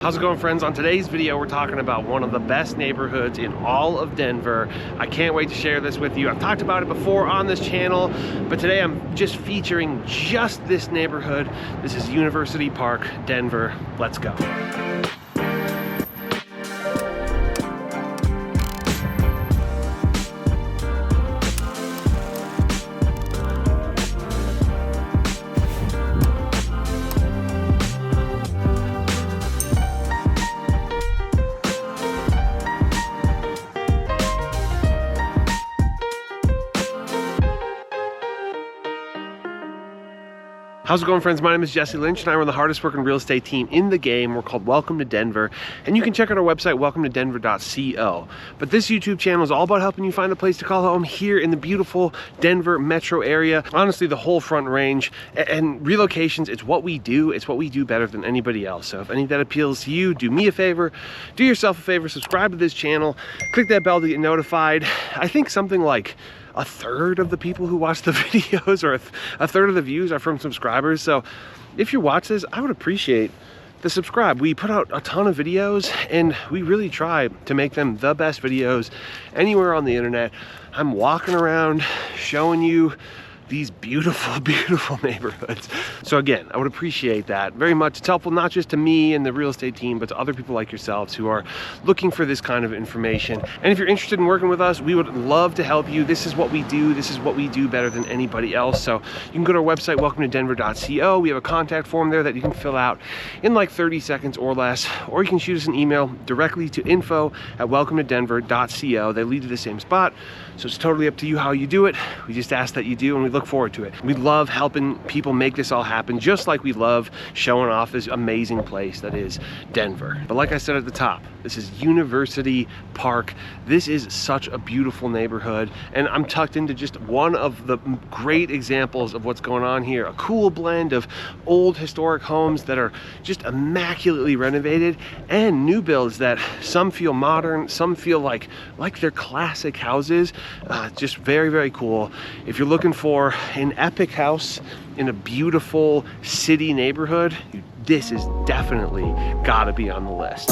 How's it going, friends? On today's video, we're talking about one of the best neighborhoods in all of Denver. I can't wait to share this with you. I've talked about it before on this channel, but today I'm just featuring just this neighborhood. This is University Park, Denver. Let's go. How's it going, friends? My name is Jesse Lynch, and I run the hardest working real estate team in the game. We're called Welcome to Denver, and you can check out our website, welcometodenver.co. But this YouTube channel is all about helping you find a place to call home here in the beautiful Denver metro area. Honestly, the whole Front Range and relocations, it's what we do. It's what we do better than anybody else. So if any of that appeals to you, do me a favor, do yourself a favor, subscribe to this channel, click that bell to get notified. I think something like a third of the people who watch the videos, or a third of the views, are from subscribers. So if you watch this, I would appreciate the subscribe. We put out a ton of videos, and we really try to make them the best videos anywhere on the internet. I'm walking around showing you these beautiful, beautiful neighborhoods. So again, I would appreciate that very much. It's helpful not just to me and the real estate team, but to other people like yourselves who are looking for this kind of information. And if you're interested in working with us, we would love to help you. This is what we do. This is what we do better than anybody else. So you can go to our website, welcometodenver.co. We have a contact form there that you can fill out in like 30 seconds or less, or you can shoot us an email directly to info@welcometodenver.co. They lead to the same spot. So it's totally up to you how you do it. We just ask that you do, and we look forward to it. We love helping people make this all happen, just like we love showing off this amazing place that is Denver. But like I said at the top, this is University Park. This is such a beautiful neighborhood, and I'm tucked into just one of the great examples of what's going on here. A cool blend of old historic homes that are just immaculately renovated, and new builds that some feel modern, some feel like they're classic houses. Just very, very cool. If you're looking for an epic house in a beautiful city neighborhood, this is definitely gotta be on the list.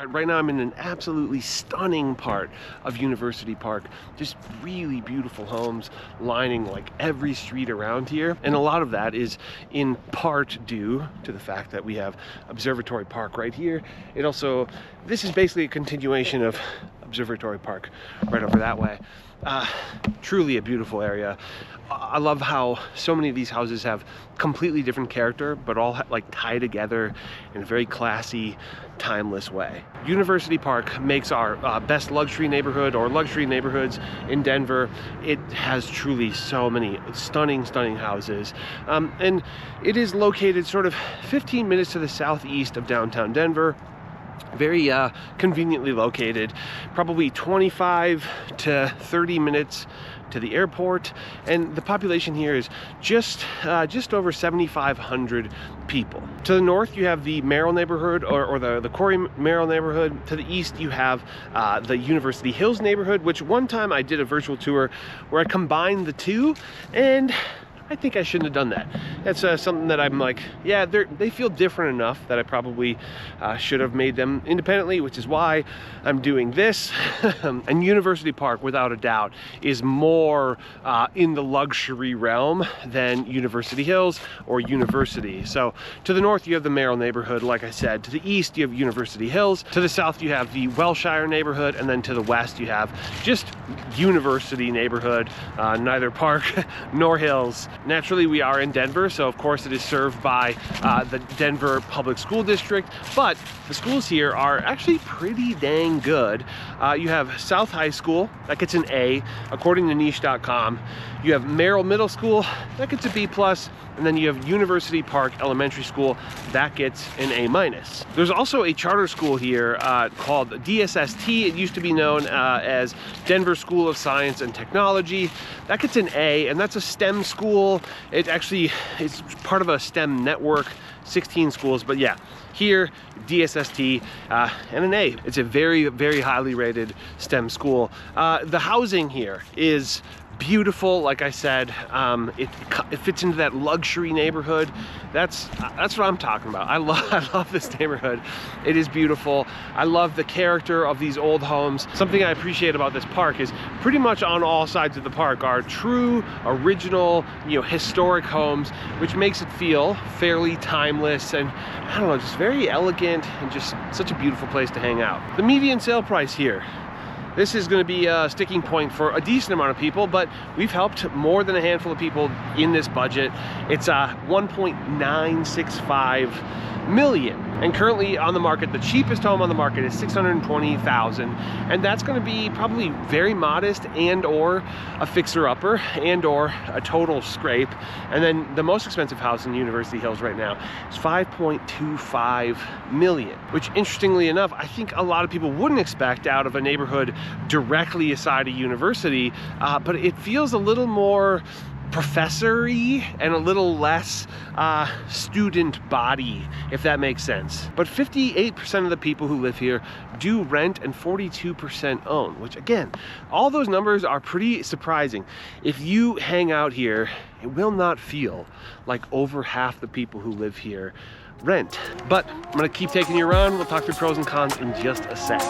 Right now I'm in an absolutely stunning part of University Park. Just really beautiful homes lining like every street around here. And a lot of that is in part due to the fact that we have Observatory Park right here. This is basically a continuation of Observatory Park right over that way. Truly a beautiful area. I love how so many of these houses have completely different character, but all like tie together in a very classy, timeless way. University Park makes our best luxury neighborhood, or luxury neighborhoods in Denver. It has truly so many stunning, stunning houses. And it is located sort of 15 minutes to the southeast of downtown Denver. Very conveniently located, probably 25 to 30 minutes to the airport, and the population here is just over 7,500 people. To the north, you have the Merrill neighborhood, or the Corey Merrill neighborhood. To the east, you have the University Hills neighborhood, which one time I did a virtual tour where I combined the two, and I think I shouldn't have done that. That's something that I'm like, yeah, they feel different enough that I probably should have made them independently, which is why I'm doing this. And University Park, without a doubt, is more in the luxury realm than University Hills or University. So to the north, you have the Merrill neighborhood, like I said. To the east, you have University Hills. To the south, you have the Welshire neighborhood. And then to the west, you have just University neighborhood, neither Park nor Hills. Naturally, we are in Denver, so of course it is served by the Denver Public School District, but the schools here are actually pretty dang good. You have South High School, that gets an A, according to niche.com. You have Merrill Middle School, that gets a B+, and then you have University Park Elementary School, that gets an A-. There's also a charter school here called DSST. It used to be known as Denver School of Science and Technology. That gets an A, and that's a STEM school. It actually is part of a STEM network, 16 schools, but yeah, here, DSST and an A. It's a very, very highly rated STEM school. The housing here is beautiful. Like I said, it fits into that luxury neighborhood. That's what I'm talking about. I love this neighborhood. It is beautiful. I love the character of these old homes. Something I appreciate about this park is pretty much on all sides of the park are true, original, historic homes, which makes it feel fairly timeless and, I don't know, just very elegant and just such a beautiful place to hang out. The median sale price here. This is going to be a sticking point for a decent amount of people, but we've helped more than a handful of people in this budget. It's 1.965 million, and currently on the market, the cheapest home on the market is $620,000, and that's going to be probably very modest and or a fixer-upper and or a total scrape. And then the most expensive house in University Hills right now is 5.25 million, which interestingly enough, I think a lot of people wouldn't expect out of a neighborhood directly aside a university, but it feels a little more professor-y and a little less student body, if that makes sense. But 58% of the people who live here do rent and 42% own, which again, all those numbers are pretty surprising. If you hang out here, it will not feel like over half the people who live here rent. But I'm gonna keep taking you around. We'll talk through pros and cons in just a sec.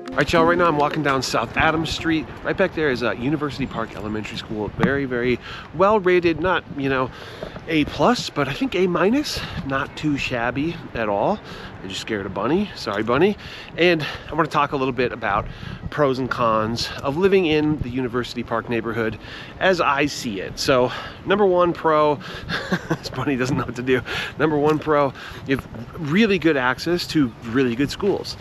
All right, y'all, right now I'm walking down South Adams Street. Right back there is University Park Elementary School. Very, very well rated, not, A+, but I think A-, not too shabby at all. I just scared a bunny, sorry bunny. And I want to talk a little bit about pros and cons of living in the University Park neighborhood as I see it. So number one pro, this bunny doesn't know what to do. Number one pro, you have really good access to really good schools.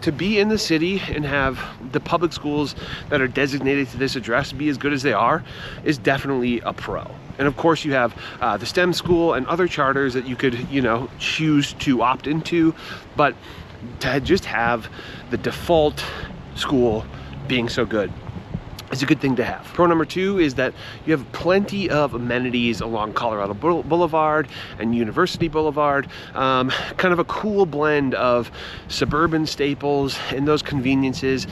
To be in the city and have the public schools that are designated to this address be as good as they are is definitely a pro. And of course you have the STEM school and other charters that you could, choose to opt into, but to just have the default school being so good is a good thing to have. Pro number two is that you have plenty of amenities along Colorado Boulevard and University Boulevard. Kind of a cool blend of suburban staples and those conveniences,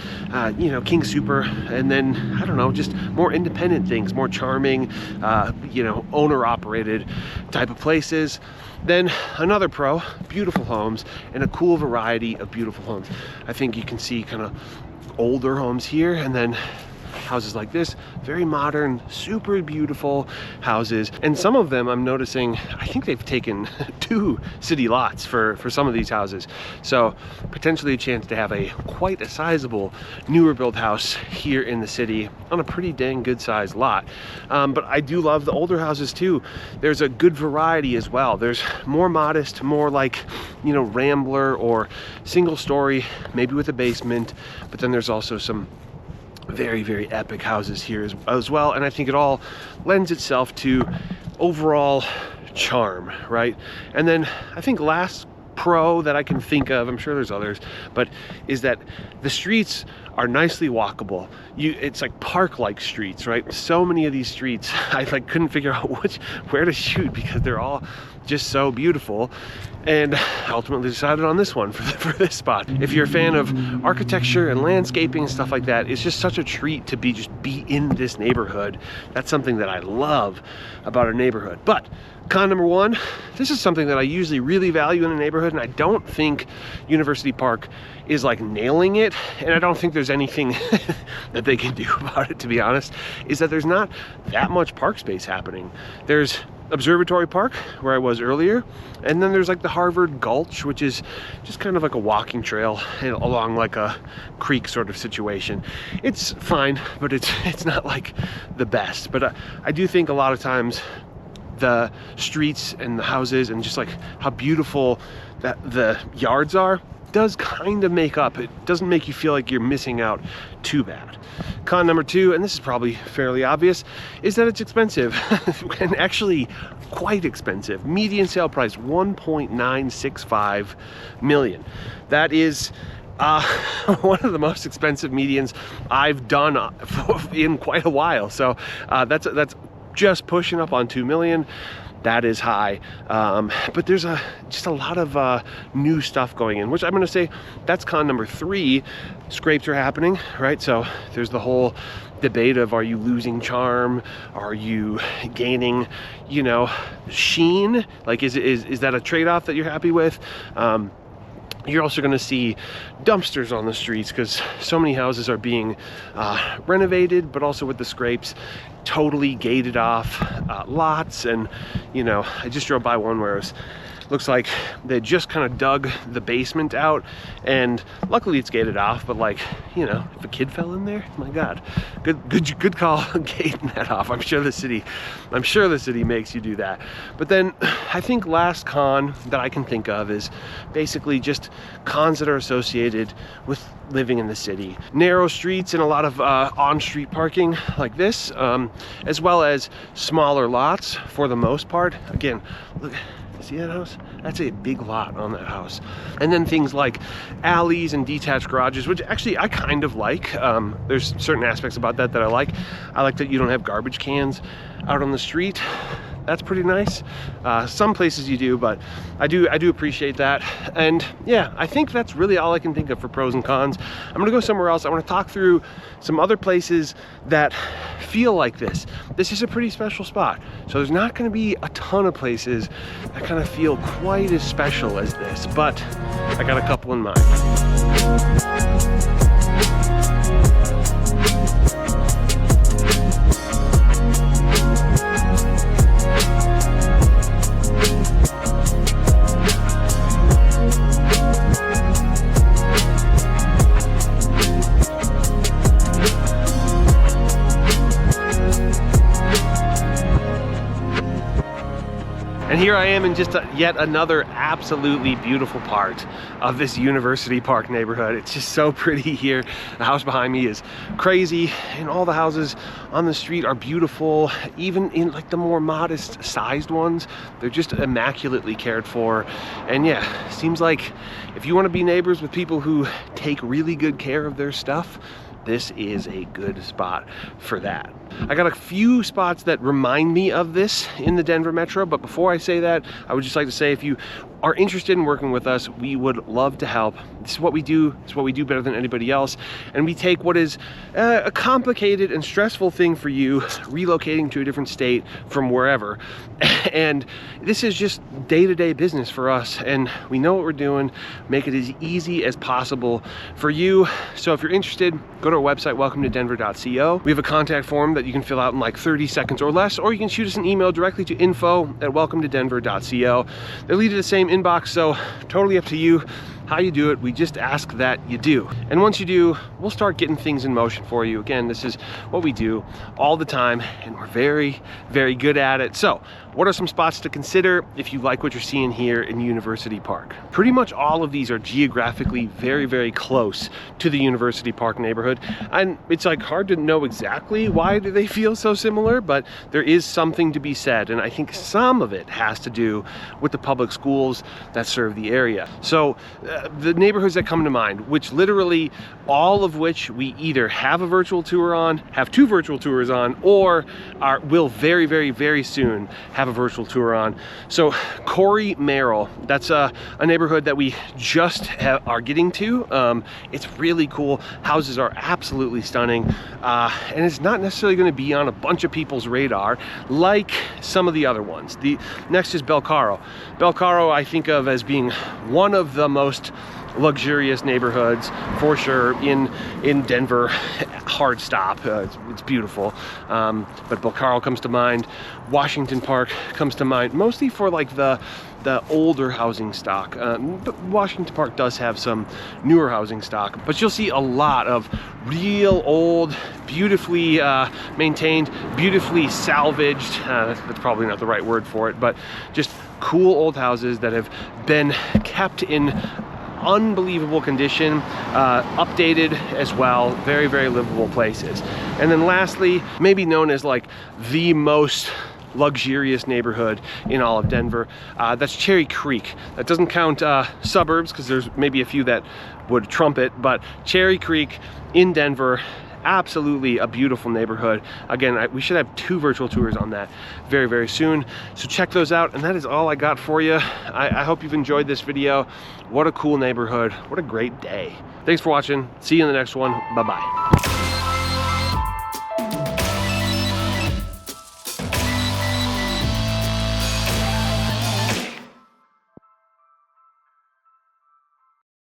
King Super, and then, I don't know, just more independent things, more charming, owner-operated type of places. Then another pro, beautiful homes and a cool variety of beautiful homes. I think you can see kind of older homes here, and then houses like this, very modern, super beautiful houses. And some of them I'm noticing, I think they've taken 2 city lots for some of these houses. So potentially a chance to have quite a sizable newer build house here in the city on a pretty dang good sized lot. But I do love the older houses too. There's a good variety as well. There's more modest, more like, Rambler or single story, maybe with a basement. But then there's also some very, very epic houses here as well, and I think it all lends itself to overall charm, right? And then I think last pro that I can think of, I'm sure there's others, but is that the streets are nicely walkable. It's like park-like streets, right? So many of these streets, I couldn't figure out where to shoot because they're all just so beautiful. and ultimately decided on this one for this spot. If you're a fan of architecture and landscaping and stuff like that, it's just such a treat to be in this neighborhood. That's something that I love about a neighborhood. But con number one, this is something that I usually really value in a neighborhood, and I don't think University Park is like nailing it, and I don't think there's anything that they can do about it, to be honest, is that there's not that much park space happening. There's Observatory Park, where I was earlier, and then there's like the Harvard Gulch, which is just kind of like a walking trail along like a creek sort of situation. It's fine, but it's not like the best. But I do think a lot of times the streets and the houses and just like how beautiful that the yards are does kind of make up. It doesn't make you feel like you're missing out too bad. Con number two, and this is probably fairly obvious, is that it's expensive and actually quite expensive. Median sale price 1.965 million. That is one of the most expensive medians I've done in quite a while. So that's just pushing up on 2 million. That is high, but there's just a lot of new stuff going in, which I'm going to say that's con number three. Scrapes are happening, right? So there's the whole debate of, are you losing charm? Are you gaining, you know, sheen? Like, is that a trade-off that you're happy with? You're also going to see dumpsters on the streets because so many houses are being renovated, but also with the scrapes, totally gated off lots. And you know, I just drove by one where it looks like they just kind of dug the basement out, and luckily it's gated off, but like, you know, if a kid fell in there, my god, good call gating that off. I'm sure the city makes you do that. But then I think last con that I can think of is basically just cons that are associated with living in the city. Narrow streets and a lot of on-street parking like this, as well as smaller lots for the most part. Again, look, see that house? That's a big lot on that house. And then things like alleys and detached garages, which actually I kind of like. There's certain aspects about that I like. I like that you don't have garbage cans out on the street. That's pretty nice. Some places you do, but I do appreciate that. And yeah, I think that's really all I can think of for pros and cons. I'm gonna go somewhere else. I want to talk through some other places that feel like this. This is a pretty special spot. So there's not gonna be a ton of places that kind of feel quite as special as this, but I got a couple in mind. And here I am in just yet another absolutely beautiful part of this University Park neighborhood. It's just so pretty here. The house behind me is crazy, and all the houses on the street are beautiful, even in like the more modest sized ones. They're just immaculately cared for. And yeah, seems like if you want to be neighbors with people who take really good care of their stuff, this is a good spot for that. I got a few spots that remind me of this in the Denver Metro, but before I say that, I would just like to say, if you are interested in working with us, we would love to help. This is what we do. It's what we do better than anybody else. And we take what is a complicated and stressful thing for you, relocating to a different state from wherever. And this is just day-to-day business for us. And we know what we're doing, make it as easy as possible for you. So if you're interested, go to our website, welcometodenver.co. We have a contact form that you can fill out in like 30 seconds or less, or you can shoot us an email directly to info@welcometodenver.co. They lead to the same inbox, so totally up to you how you do it. We just ask that you do. And once you do, we'll start getting things in motion for you. Again, this is what we do all the time, and we're very, very good at it. So what are some spots to consider if you like what you're seeing here in University Park? Pretty much all of these are geographically very, very close to the University Park neighborhood. And it's like hard to know exactly why do they feel so similar, but there is something to be said. And I think some of it has to do with the public schools that serve the area. So the neighborhoods that come to mind, which literally all of which we either have a virtual tour on, have 2 virtual tours on, or will very, very, very soon have a virtual tour on. So Corey Merrill, that's a neighborhood that we just are getting to. It's really cool. Houses are absolutely stunning, and it's not necessarily going to be on a bunch of people's radar like some of the other ones. The next is Belcaro. Belcaro I think of as being one of the most luxurious neighborhoods for sure in Denver. Hard stop. It's beautiful, but Belcaro comes to mind. Washington Park comes to mind, mostly for like the older housing stock, but Washington Park does have some newer housing stock, but you'll see a lot of real old, beautifully maintained, beautifully salvaged, that's probably not the right word for it, but just cool old houses that have been kept in unbelievable condition, updated as well. Very, very livable places. And then lastly, maybe known as like the most luxurious neighborhood in all of Denver, that's Cherry Creek. That doesn't count suburbs, because there's maybe a few that would trump it, but Cherry Creek in Denver, absolutely a beautiful neighborhood. Again, we should have 2 virtual tours on that very, very soon, so check those out. And that is all I got for you. I hope you've enjoyed this video. What a cool neighborhood. What a great day. Thanks for watching. See you in the next one. Bye-bye.